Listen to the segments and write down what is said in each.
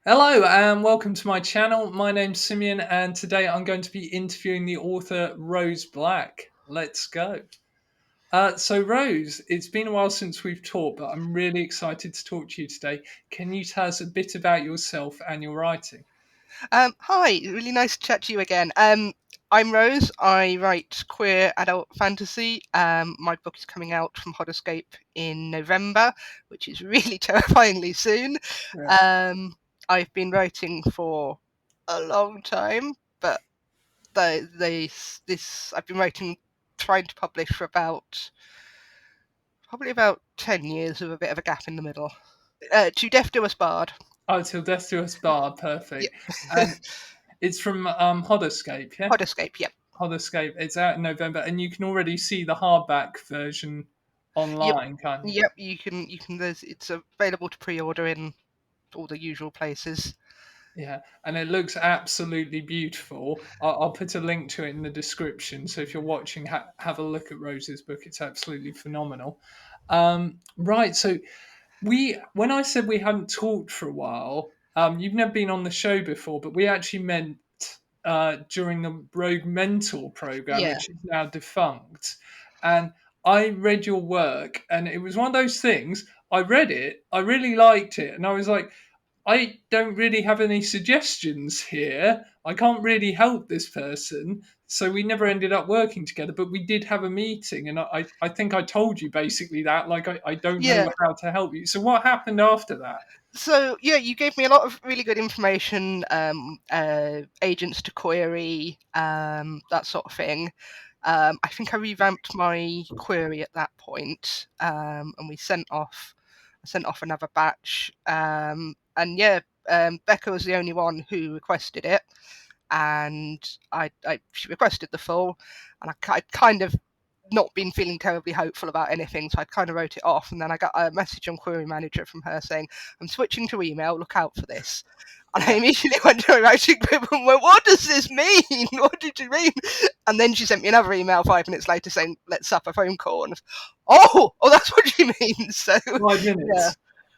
Hello and welcome to my channel. My name's Simeon, and today I'm going to be interviewing the author Rose Black. Let's go. So, Rose, it's been a while since we've talked, but I'm really excited to talk to you today. Can you tell us a bit about yourself and your writing? Hi, really nice to chat to you again. I'm Rose. I write queer adult fantasy. My book is coming out from Hodderscape in November, which is really terrifyingly soon. Yeah. Um, I've been writing for a long time, but this I've been writing, trying to publish for probably about 10 years with a bit of a gap in the middle. To Death Do Us Bard. Oh, Till Death Do Us Bar, perfect. Yeah. And it's from Hodderscape, yeah? Hodderscape. Yeah. Hodderscape. It's out in November, and you can already see the hardback version Yep. online, can't you? Yep. You can. It's available to pre-order in all the usual places. Yeah, and it looks absolutely beautiful. I'll put a link to it in the description. So if you're watching, have a look at Rose's book. It's absolutely phenomenal. Right, so when I said we hadn't talked for a while, you've never been on the show before, but we actually meant during the Rogue Mentor program, Yeah. which is now defunct. And I read your work, and it was one of those things. I read it, I really liked it, and I was like, I don't really have any suggestions here. I can't really help this person. So we never ended up working together, but we did have a meeting. And I think I told you basically that, like, I don't Yeah. know how to help you. So what happened after that? So yeah, you gave me a lot of really good information. Agents to query, that sort of thing. I think I revamped my query at that point, and we sent off. I sent off another batch, and yeah, Becca was the only one who requested it, and she requested the full, and I kind of not been feeling terribly hopeful about anything, so I kind of wrote it off. And then I got a message on Query Manager from her saying, "I'm switching to email. Look out for this." And I Yeah. immediately went to her writing group and went, "What does this mean? What did you mean?" And then she sent me another email 5 minutes later saying, "Let's up a phone call." And oh, that's what she means. So 5 minutes. yeah.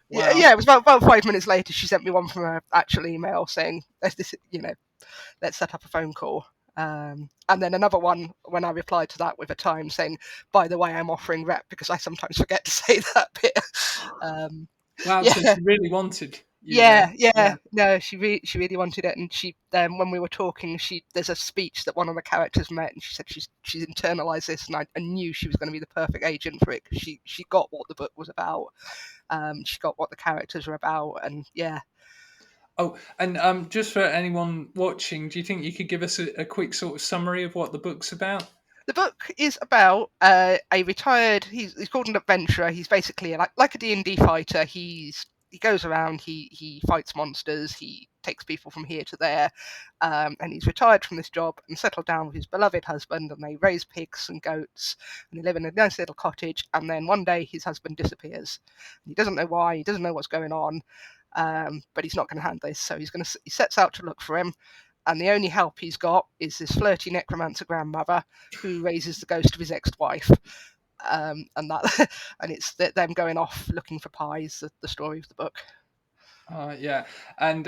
Yeah, Wow. yeah, it was about 5 minutes later. She sent me one from her actual email saying, let's set up a phone call. And then another one when I replied to that with a time saying, "By the way, I'm offering rep," because I sometimes forget to say that bit. Um, Wow. So yeah, she really wanted you yeah, then. yeah. Yeah. No, she really wanted it, and she when we were talking, there's a speech that one of the characters met, and she said she's internalized this, and I knew she was going to be the perfect agent for it because she got what the book was about. She got what the characters were about, and yeah. Oh, and just for anyone watching, do you think you could give us a quick sort of summary of what the book's about? The book is about a retired. He's called an adventurer. He's basically like a D&D fighter. He goes around. He fights monsters. He takes people from here to there, and he's retired from this job and settled down with his beloved husband. And they raise pigs and goats, and they live in a nice little cottage. And then one day his husband disappears. He doesn't know why. He doesn't know what's going on. But he's not going to handle this, so he sets out to look for him, and the only help he's got is this flirty necromancer grandmother who raises the ghost of his ex-wife. And that, and it's them going off looking for pies. The story of the book. Yeah, and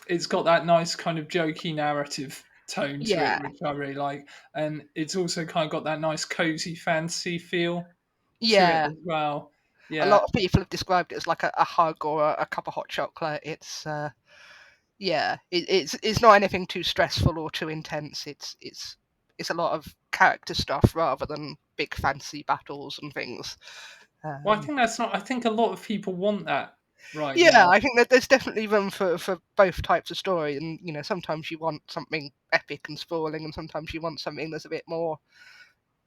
it's got that nice kind of jokey narrative tone to it, Yeah, which I really like, and it's also kind of got that nice cozy fantasy feel to it yeah. as well. A Yeah. lot of people have described it as like a hug or a cup of hot chocolate. It's yeah, it's not anything too stressful or too intense. It's a lot of character stuff rather than big fancy battles and things. Well, I Um, think that's not. I think a lot of people want that right Yeah, now. I think that there's definitely room for both types of story, and sometimes you want something epic and sprawling, and sometimes you want something that's a bit more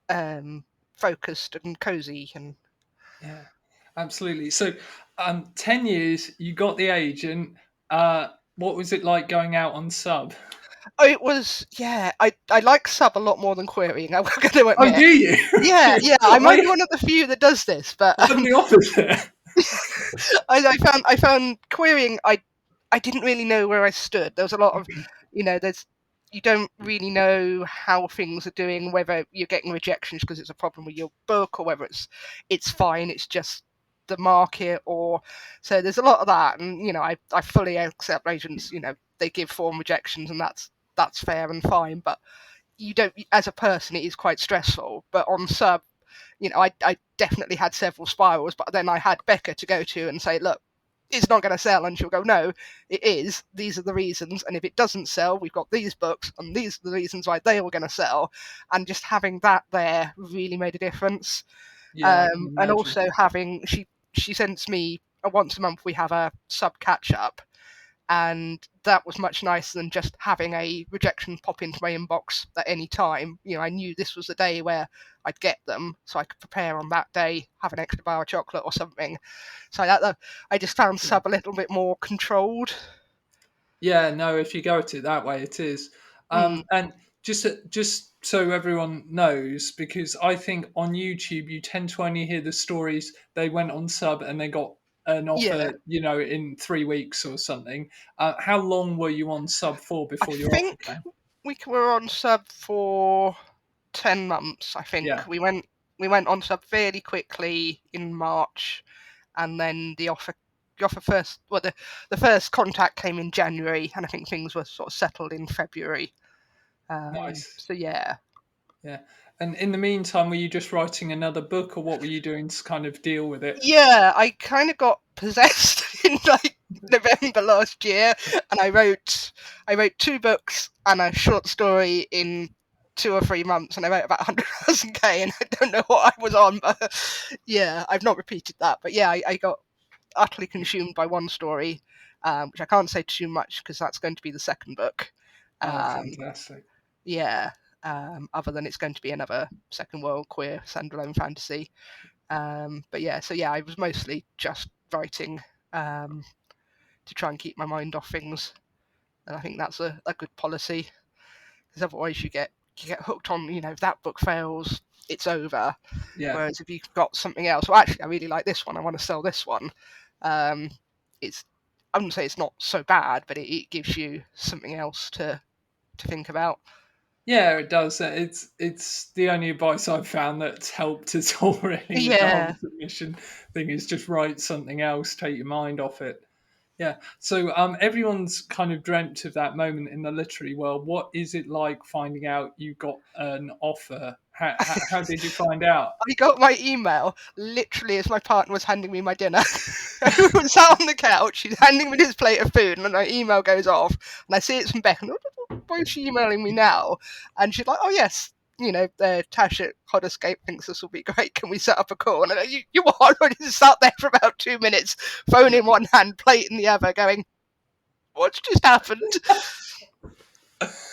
um, focused and cozy. And Yeah, absolutely. So, 10 years, you got the agent. What was it like going out on sub? oh, it was yeah, I like sub a lot more than querying. I'm going to Oh, do admit. you? Yeah, yeah, I might be I, one of the few that does this, but I'm the opposite. I found querying. I didn't really know where I stood. There was a lot of, there's you don't really know how things are doing, whether you're getting rejections because it's a problem with your book or whether it's fine. It's just the market, or so there's a lot of that. And I fully accept agents, they give form rejections, and that's fair and fine, but you don't, as a person, it is quite stressful. But on sub, I definitely had several spirals, but then I had Becca to go to and say, look, it's not going to sell, and she'll go, no, it is, these are the reasons, and if it doesn't sell, we've got these books, and these are the reasons why they were going to sell. And just having that there really made a difference. Yeah, I can And imagine. also having, she sends me, once a month we have a sub catch up, and that was much nicer than just having a rejection pop into my inbox at any time. I knew this was the day where I'd get them, so I could prepare on that day, have an extra bar of chocolate or something. So I just found Yeah. sub a little bit more controlled. Yeah, no, if you go at it that way, it is. Mm, And just so everyone knows, because I think on YouTube you tend to only hear the stories they went on sub and they got an yeah, offer, in 3 weeks or something. How long were you on sub for I before your offer think came? we were on sub for 10 months. I Yeah, think we went on sub fairly quickly in March, and then the offer first, well, the first contact came in January, and I think things were sort of settled in February. nice. So yeah, Yeah. And in the meantime, were you just writing another book, or what were you doing to kind of deal with it? yeah, I kind of got possessed in like November last year, and I wrote 2 books and a short story in 2 or 3 months, and I wrote about 100,000 K, and I don't know what I was on, but yeah, I've not repeated that, but yeah, I got utterly consumed by one story, which I can't say too much because that's going to be the second book. Oh, Um, fantastic. yeah, other than it's going to be another second world queer standalone fantasy. But yeah, so yeah, I was mostly just writing um, to try and keep my mind off things, and I think that's a good policy, because otherwise you get hooked on, if that book fails, it's over. Yeah. Whereas if you've got something else, well, actually, I really like this one, I want to sell this one. Um, it's I wouldn't say it's not so bad, but it gives you something else to think about. Yeah, it does. It's the only advice I've found that's helped at all, really, with the whole Yeah, submission thing is just write something else, take your mind off it. Yeah. So everyone's kind of dreamt of that moment in the literary world. What is it like finding out you got an offer? How did you find out? I got my email literally as my partner was handing me my dinner. We were sat on the couch, she's handing me this plate of food, and my email goes off, and I see it's from Beck, and why is she emailing me now? And she's like, oh yes, Tash at Hot Escape thinks this will be great. Can we set up a call? And I go, you what? I just sat there for about 2 minutes, phone in one hand, plate in the other, going, what's just happened?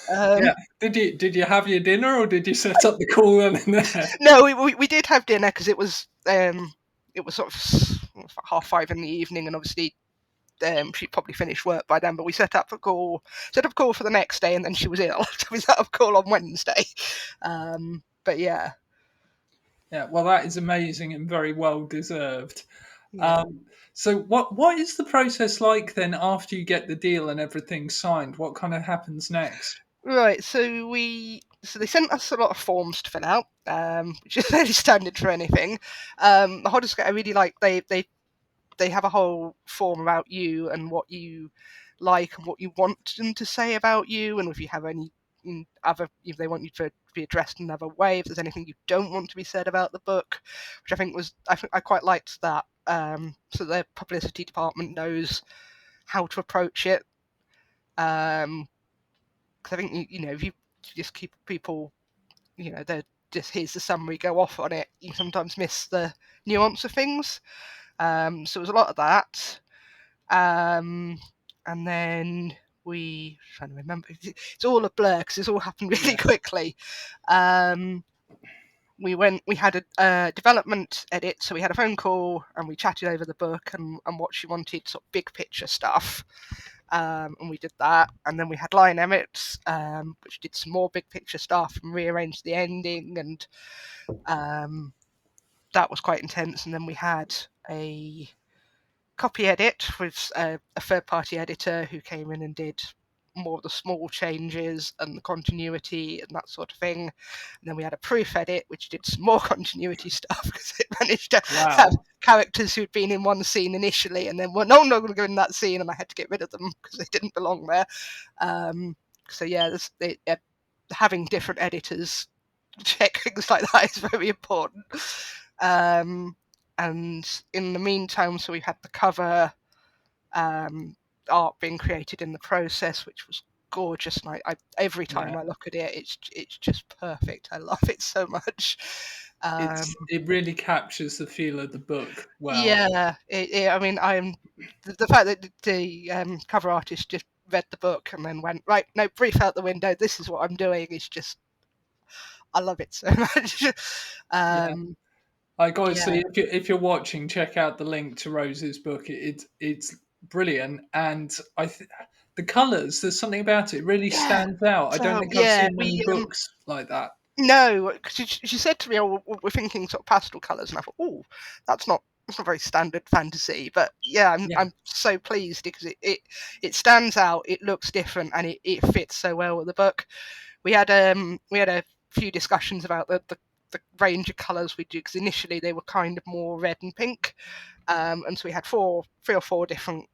Um, Yeah. Did you have your dinner, or did you set up the call then and there? no, we did have dinner because it was sort of 5:30 in the evening, and obviously she'd probably finished work by then. But we set up a call for the next day, and then she was ill, so we set up a call on Wednesday. But yeah, Yeah. Well, that is amazing and very well deserved. yeah. Um, so what is the process like then after you get the deal and everything's signed? What kind of happens next? Right. So they sent us a lot of forms to fill out, which is fairly standard for anything. The hottest I really like, they have a whole form about you and what you like and what you want them to say about you, and if you have any other, if they want you to be addressed in another way, if there's anything you don't want to be said about the book, which I quite liked that. So their publicity department knows how to approach it. Because I think if you just keep people, they're just here's the summary, go off on it, you sometimes miss the nuance of things. So it was a lot of that. Um, and then trying to remember, it's all a blur because it's all happened really Yeah. quickly. Um, we had a development edit, so we had a phone call and we chatted over the book and what she wanted, sort of big picture stuff. And we did that, and then we had Lion Emmett, which did some more big picture stuff and rearranged the ending, and that was quite intense. And then we had a copy edit with a third party editor who came in and did more of the small changes and the continuity and that sort of thing. And then we had a proof edit, which did some more continuity stuff because it managed to have Wow. characters who'd been in one scene initially and then were no longer in that scene, and I had to get rid of them because they didn't belong there. So yeah, having different editors check things like that is very important. And in the meantime, so we had the cover art being created in the process, which was gorgeous. And every time Yeah. I look at it, it's just perfect. I love it so much. It really captures the feel of the book well. Yeah, I mean, the fact that the cover artist just read the book and then went, right, no, brief out the window. This is what I'm doing. Is just, I love it so much. Yeah. I gotta Yeah, say, if you're watching, check out the link to Rose's book. It's brilliant, and the colours. There's something about it. It really yeah. stands out. I don't So think I've yeah, seen many we books like that. no, because she said to me, "Oh, we're thinking sort of pastel colours," and I thought, "Oh, that's not very standard fantasy." But yeah, Yeah, I'm so pleased because it stands out, it looks different, and it fits so well with the book. We had a few discussions about the range of colours we do, because initially they were kind of more red and pink, and so we had three or four different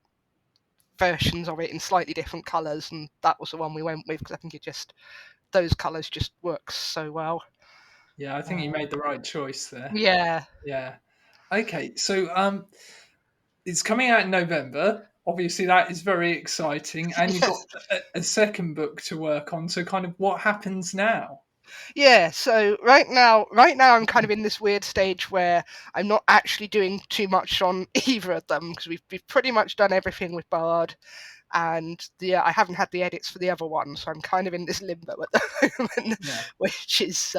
versions of it in slightly different colours, and that was the one we went with because I think those colours just work so well. yeah. I think you Uh, made the right choice there. yeah, Yeah. Okay, so it's coming out in November. Obviously, that is very exciting, and you've got a second book to work on. So, kind of, what happens now? yeah. So right now, I'm kind of in this weird stage where I'm not actually doing too much on either of them because we've pretty much done everything with Bard, and I haven't had the edits for the other one, so I'm kind of in this limbo at the moment, Yeah, which is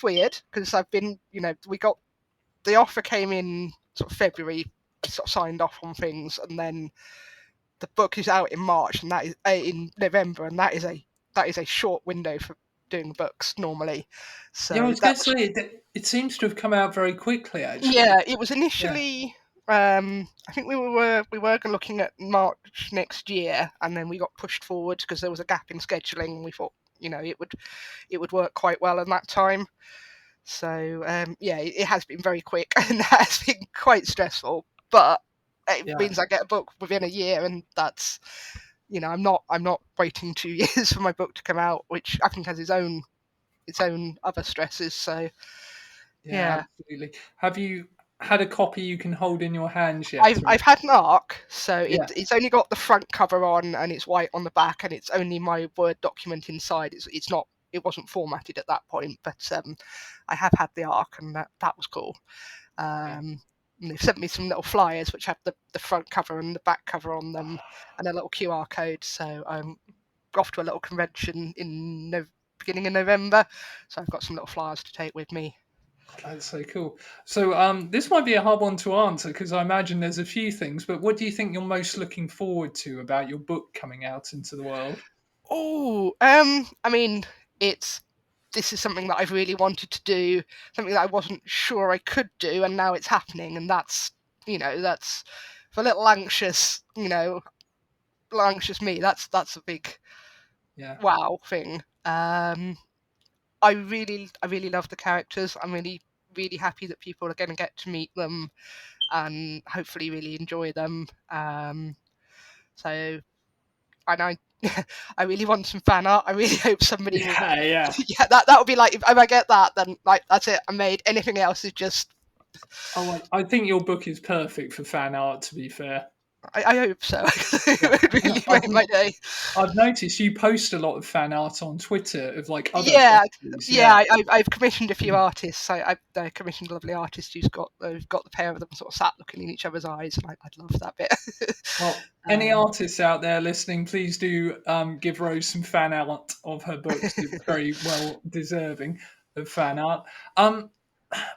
weird because I've been, we got the offer came in sort of February, sort of signed off on things, and then the book is out in March, and that is in November, and that is a short window for doing books normally. yeah. I So was that going to was, say it seems to have come out very quickly, actually. yeah, it was Yeah, initially. I think we were looking at March next year, and then we got pushed forward because there was a gap in scheduling, and we thought it would work quite well in that time. So yeah, it has been very quick, and that has been quite stressful. But it yeah. means I get a book within a year, and that's I'm not waiting 2 years for my book to come out, which I think has its own other stresses. So Yeah, yeah, absolutely. Have you had a copy you can hold in your hands yet? I've had an ARC, so Yeah, it's only got the front cover on, and it's white on the back, and it's only my Word document inside. It's not. It wasn't formatted at that point, but I have had the ARC, and that was cool. yeah. And they've sent me some little flyers which have the front cover and the back cover on them, and a little QR code. So I'm off to a little convention in beginning of November, so I've got some little flyers to take with me. That's so cool. So, this might be a hard one to answer because I imagine there's a few things. But what do you think you're most looking forward to about your book coming out into the world? Oh, I mean, it's this is something that I've really wanted to do, something that I wasn't sure I could do, and now it's happening, and that's for a little anxious, little anxious me. That's a big Yeah, wow thing. I really love the characters. I'm really really happy that people are going to get to meet them and hopefully really enjoy them. So and I I really want some fan art. I really hope somebody will. yeah, yeah. Yeah, that would be like if I get that, then like that's it. I made anything else is just. Oh, I think your book is perfect for fan art. To be fair, I hope so. It yeah. would And really make my day. I've noticed you post a lot of fan art on Twitter of like other Yeah, authors. yeah. Yeah. I've commissioned a few artists. I commissioned a lovely artist who's got the pair of them sort of sat looking in each other's eyes, and I'd love that bit. Well, any um, artists out there listening, please do give Rose some fan art of her books. It's very well deserving of fan art. Um,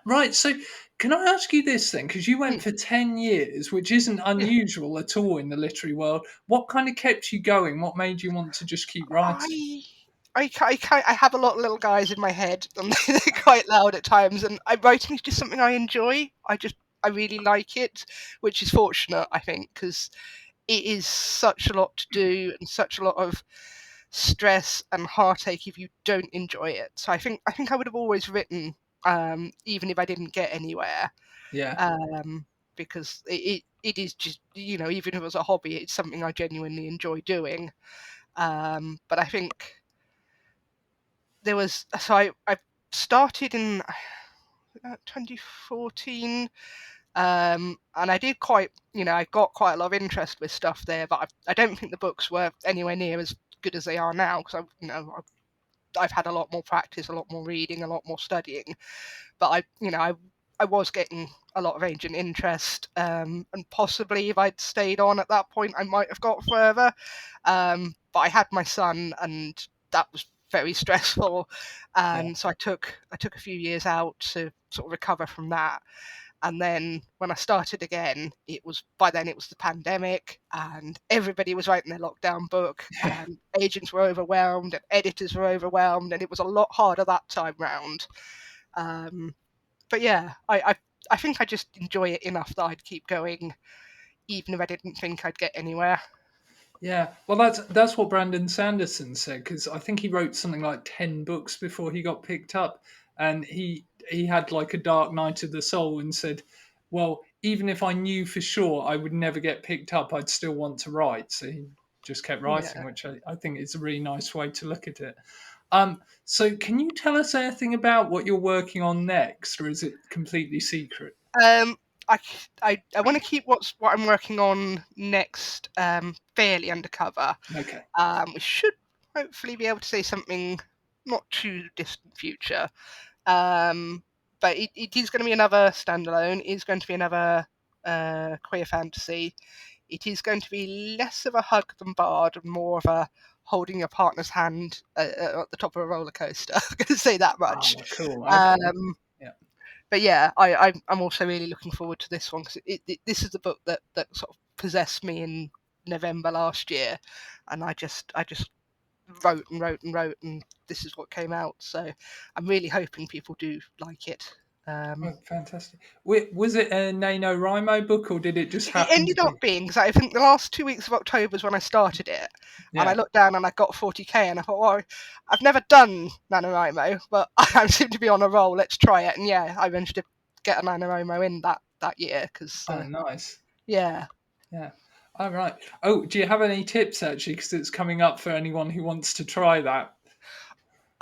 right. So, can I ask you this then? Because you went for 10 years, which isn't unusual at all in the literary world. What kind of kept you going? What made you want to just keep writing? I. I have a lot of little guys in my head, and they're quite loud at times. And writing is just something I enjoy. I really like it, which is fortunate, I think, because it is such a lot to do and such a lot of stress and heartache if you don't enjoy it. So I think I would have always written, even if I didn't get anywhere, Yeah. um, because it is just, even if it was a hobby, it's something I genuinely enjoy doing. But I think there was, so I started in 2014. And I did quite, I got quite a lot of interest with stuff there, but I don't think the books were anywhere near as good as they are now, because I've had a lot more practice, a lot more reading, a lot more studying. But I was getting a lot of agent interest, and possibly if I'd stayed on at that point, I might have got further. But I had my son, and that was very stressful, Yeah. and so I took a few years out to sort of recover from that. And then when I started again, by then it was the pandemic, and everybody was writing their lockdown book, and agents were overwhelmed, and editors were overwhelmed, and it was a lot harder that time round. Um, but yeah, I think I just enjoy it enough that I'd keep going, even if I didn't think I'd get anywhere. Yeah, well, that's what Brandon Sanderson said, because I think he wrote something like 10 books before he got picked up, and he had like a dark night of the soul and said, "Well, even if I knew for sure I would never get picked up, I'd still want to write." So he just kept writing, Yeah. which I think is a really nice way to look at it. So can you tell us anything about what you're working on next, or is it completely secret? Um, I want to keep what I'm working on next fairly undercover. Okay. We should hopefully be able to say something not too distant future. Um, but it is going to be another standalone. It is going to be another queer fantasy. It is going to be less of a hug than Bard and more of a holding your partner's hand at the top of a roller coaster. I'm going to say that much. Oh, cool. Okay. Um, Yeah. but yeah, I'm also really looking forward to this one, because this is the book that sort of possessed me in November last year, and I just wrote and wrote and wrote, and this is what came out. So I'm really hoping people do like it. Oh, fantastic. Was it a NaNoWriMo book, or did it just It happen to ended up be? being, because I think the last 2 weeks of October is when I started it, and I Yeah. looked down and I got 40k, and I thought, well, I've never done NaNoWriMo, but I seem to be on a roll. Let's try it, and yeah, I managed to get a NaNoWriMo in that year, because Oh, nice. yeah. Yeah. All right. Oh, do you have any tips actually? Because it's coming up for anyone who wants to try that.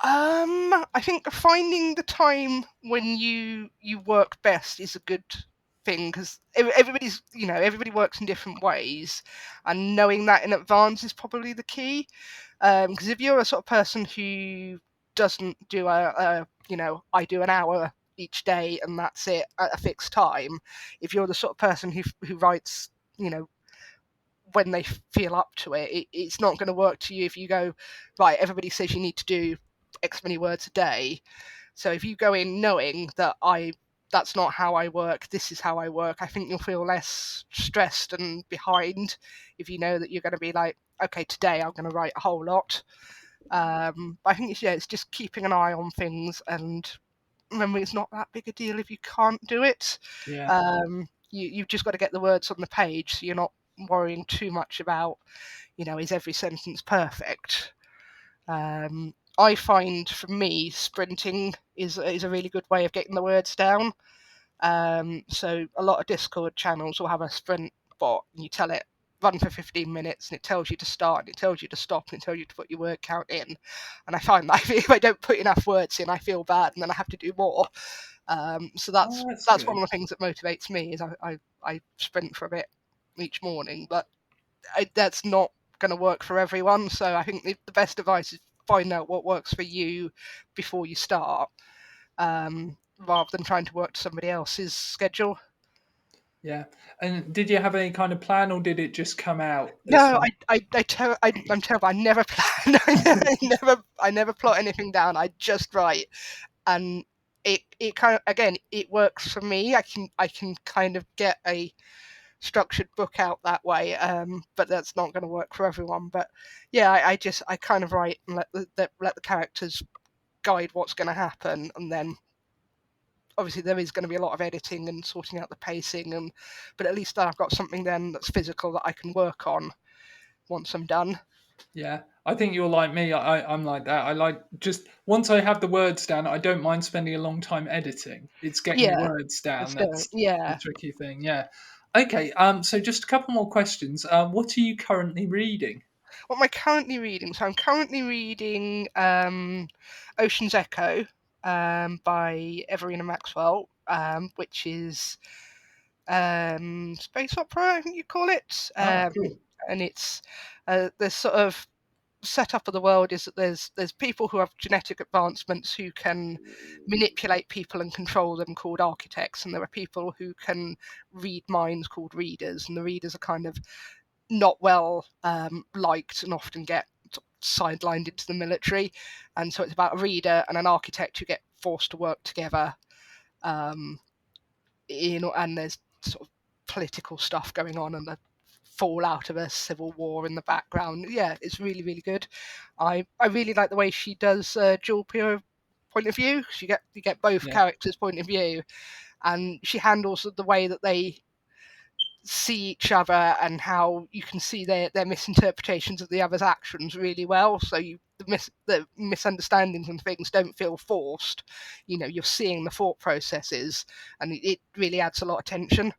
I think finding the time when you work best is a good thing, because everybody works in different ways, and knowing that in advance is probably the key. Because if you're a sort of person who doesn't do I do an hour each day and that's it at a fixed time. If you're the sort of person who writes, you know, when they feel up to it's not going to work to you if you go, right, everybody says you need to do X many words a day. So if you go in knowing that that's not how I work, this is how I work, I think you'll feel less stressed and behind if you know that you're going to be like, okay, today I'm going to write a whole lot. I think it's just keeping an eye on things, and remember, it's not that big a deal if you can't do it. Yeah. You've just got to get the words on the page, so you're not worrying too much about, is every sentence perfect. I find, for me, sprinting is a really good way of getting the words down. So a lot of Discord channels will have a sprint bot, and you tell it run for 15 minutes, and it tells you to start, and it tells you to stop, and it tells you to put your word count in. And I find that if I don't put enough words in, I feel bad, and then I have to do more. So Oh, that's that's that's one good. of the things that motivates me, is I sprint for a bit each morning, but that's not going to work for everyone. So I think the best advice is find out what works for you before you start, rather than trying to work to somebody else's schedule. Yeah. And did you have any kind of plan, or did it just come out as No, fun? I'm terrible. I never plan. I never plot anything down. I just write, and it kind of, again, it works for me. I can kind of get a structured book out that way, but that's not going to work for everyone. But yeah, I kind of write and let the characters guide what's going to happen, and then obviously there is going to be a lot of editing and sorting out the pacing, but at least then I've got something then that's physical that I can work on once I'm done. Yeah, I think you're like me. I'm like that. I like just once I have the words down, I don't mind spending a long time editing. It's getting the Yeah, words down it's that's the yeah. tricky thing. Yeah. Okay. So just a couple more questions. What are you currently reading? What am I currently reading? So I'm currently reading Ocean's Echo by Everina Maxwell, which is space opera, I think you call it. Oh, cool. And it's the sort of setup of the world is that there's people who have genetic advancements who can manipulate people and control them, called architects, and there are people who can read minds, called readers, and the readers are kind of not well liked and often get sidelined into the military. And so it's about a reader and an architect who get forced to work together. Um, and there's sort of political stuff going on and the fallout of a civil war in the background. Yeah, it's really, really good. I really like the way she does dual point of view. You get both Yeah. characters' point of view, and she handles the way that they see each other and how you can see their misinterpretations of the other's actions really well. So the misunderstandings and things don't feel forced. You're seeing the thought processes, and it really adds a lot of tension.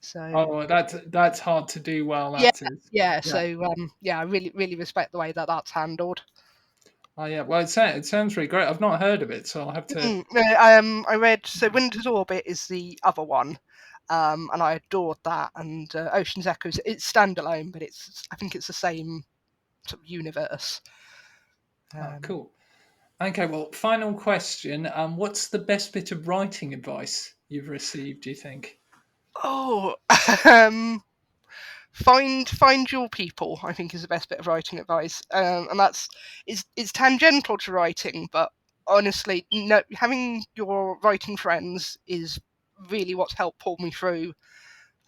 So Oh, that's hard to do well. yeah, That is. yeah. Yeah. So yeah, I really really respect the way that that's handled. Oh, yeah. Well, it sounds really great. I've not heard of it, so I'll have to. I read Winter's Orbit is the other one, and I adored that. And Ocean's Echoes, it's standalone, but I think it's the same sort of universe. Oh, Um, cool. Okay. Well, final question. What's the best bit of writing advice you've received? Do you think? oh, um, find your people, I think, is the best bit of writing advice, and it's tangential to writing, but honestly, no, having your writing friends is really what's helped pull me through.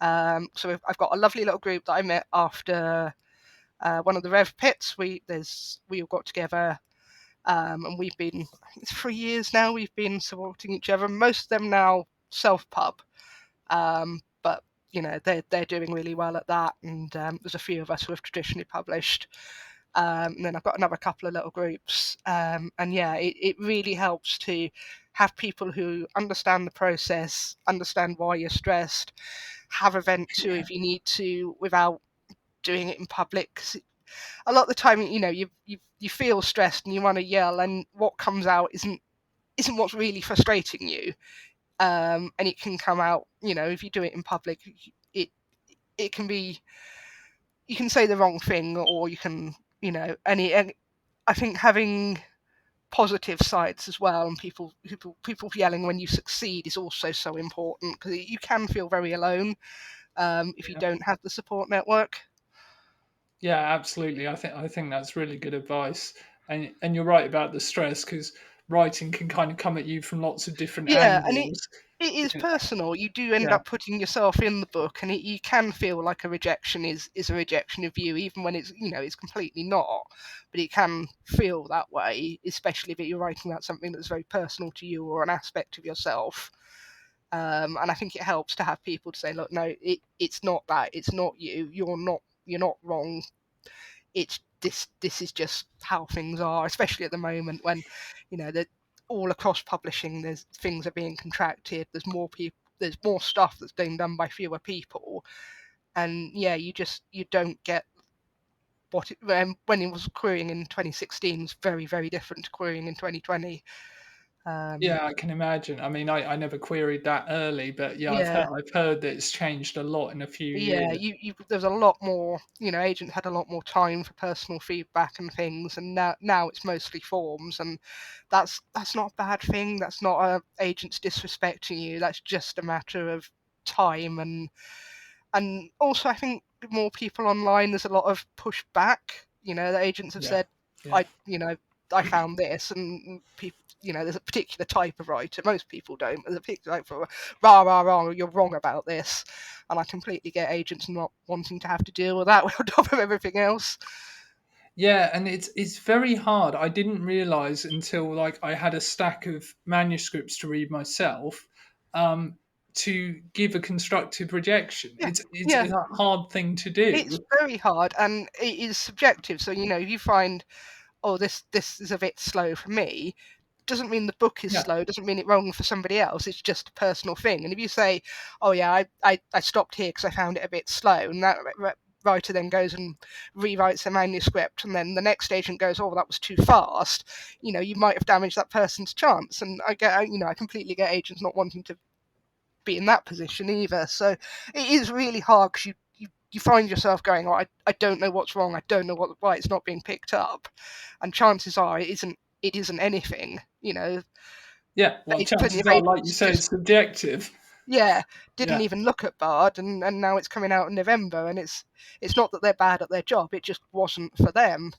So I've got a lovely little group that I met after one of the Rev Pits. We all got together, and we've been, I think it's 3 years now. We've been supporting each other. Most of them now self pub, but they're doing really well at that. And there's a few of us who have traditionally published. And then I've got another couple of little groups, and yeah, it really helps to have people who understand the process, understand why you're stressed, have a vent to Yeah. if you need to without doing it in public. 'Cause a lot of the time, you feel stressed and you want to yell, and what comes out isn't what's really frustrating you. And it can come out, if you do it in public, it it can be, you can say the wrong thing, or you can, and I think having positive sides as well, and people yelling when you succeed is also so important, because you can feel very alone if you Yeah. don't have the support network. Yeah, absolutely. I think that's really good advice, and you're right about the stress because writing can kind of come at you from lots of different Yeah, and it angles. it is personal. You do end Yeah, up putting yourself in the book, and you can feel like a rejection is a rejection of you, even when it's completely not. But it can feel that way, especially if you're writing about something that's very personal to you or an aspect of yourself. And I think it helps to have people to say, look, no, it's not that. It's not you. You're not wrong. It's this is just how things are, especially at the moment when that all across publishing there's things are being contracted, there's more people, there's more stuff that's being done by fewer people, and yeah, you don't get when it was querying in 2016 was very very different to querying in 2020. um yeah, I can imagine. I mean, I never queried that early, but yeah, yeah, I've heard that it's changed a lot in a few yeah, years. there's a lot more, agents had a lot more time for personal feedback and things, and now it's mostly forms, and that's not a bad thing. That's not agents disrespecting you. That's just a matter of time. And also I think more people online, there's a lot of pushback. The agents have Yeah, said, yeah, I found this, and people, there's a particular type of writer. Most people don't. There's a particular type of rah rah rah. You're wrong about this, and I completely get agents not wanting to have to deal with that on top of everything else. Yeah, and it's very hard. I didn't realize until like I had a stack of manuscripts to read myself, um, to give a constructive rejection. Yeah, It's yeah. a hard thing to It's do. very hard, and it is subjective. So if you find, oh, this is a bit slow for me, doesn't mean the book is Yeah, slow, doesn't mean it's wrong for somebody else. It's just a personal thing. And if you say, oh yeah, I stopped here because I found it a bit slow, and that writer then goes and rewrites the manuscript, and then the next agent goes, oh, that was too fast, you might have damaged that person's chance. And I completely get agents not wanting to be in that position either. So it is really hard because you find yourself going, oh, I don't know what's wrong, I don't know why it's not being picked up, and chances are it isn't anything. yeah. Well, Plenty chances of are, like you agents say, just, it's subjective. yeah, didn't Yeah, even look at Bard, and now it's coming out in November, and it's not that they're bad at their job, it just wasn't for them.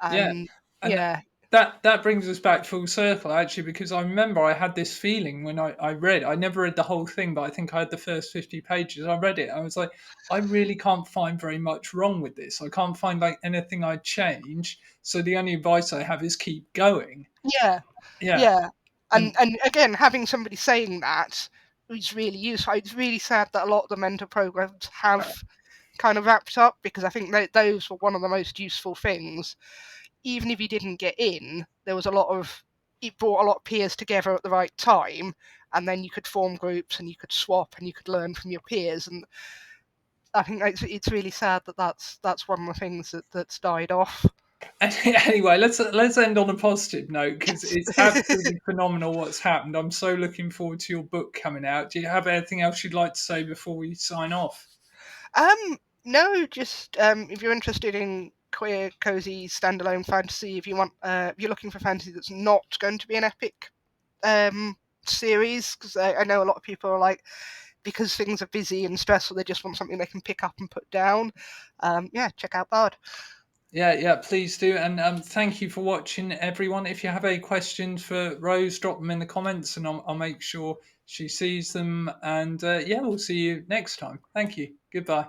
yeah, And and yeah, that brings us back full circle actually, because I remember I had this feeling when I read. I never read the whole thing, but I think I had the first 50 pages. I read it. I was like, I really can't find very much wrong with this. I can't find like anything I'd change. So the only advice I have is keep going. yeah, Yeah, yeah. and and and again, having somebody saying that is really useful. It's really sad that a lot of the mentor programs have kind of wrapped up, because I think those were one of the most useful things. Even if you didn't get in, there was a lot of it brought a lot of peers together at the right time, and then you could form groups and you could swap and you could learn from your peers. And I think it's really sad that that's one of the things that's died off. anyway, let's end on a positive note, because Yes. it's absolutely phenomenal what's happened. I'm so looking forward to your book coming out. Do you have anything else you'd like to say before we sign off? No, just if you're interested in queer, cozy, standalone fantasy, if you're looking for fantasy that's not going to be an epic series, because I know a lot of people are like, because things are busy and stressful, they just want something they can pick up and put down. Yeah, check out Bard. Yeah, yeah, please do. And thank you for watching, everyone. If you have any questions for Rose, drop them in the comments, and I'll make sure she sees them. And yeah, we'll see you next time. Thank you. Goodbye.